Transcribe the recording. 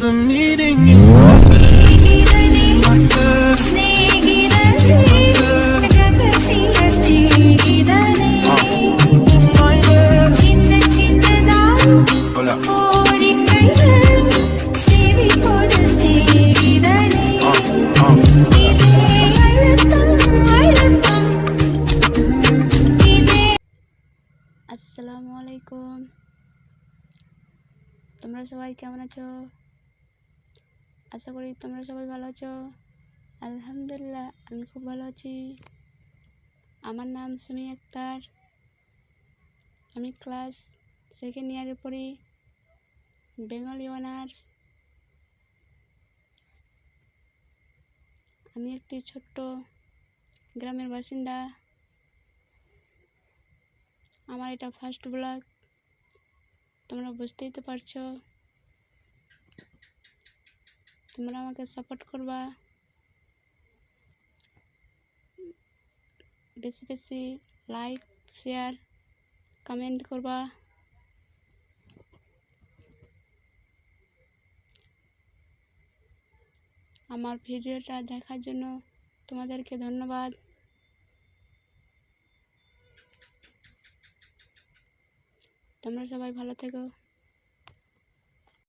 'cause I'm needing you. আসসালামু আলাইকুম। তোমরা সবাই কেমন আছো? আশা করি তোমরা সবাই ভালো আছো। আলহামদুলিল্লাহ আমি খুব ভালো আছি। আমার নাম সুমি আক্তার। আমি ক্লাস সেকেন্ড ইয়ারে পড়ি, বেঙ্গলি অনার্স। আমি একটি ছোট্ট গ্রামের বাসিন্দা। আমার এটা ফার্স্ট ব্লগ, তোমরা বুঝতেই তো পারছো। তোমরা আমাকে সাপোর্ট করবা, বেশি বেশি লাইক, শেয়ার, কমেন্ট করবা। আমার ভিডিওটা দেখার জন্য তোমাদেরকে ধন্যবাদ। তোমরা সবাই ভালো থেকো।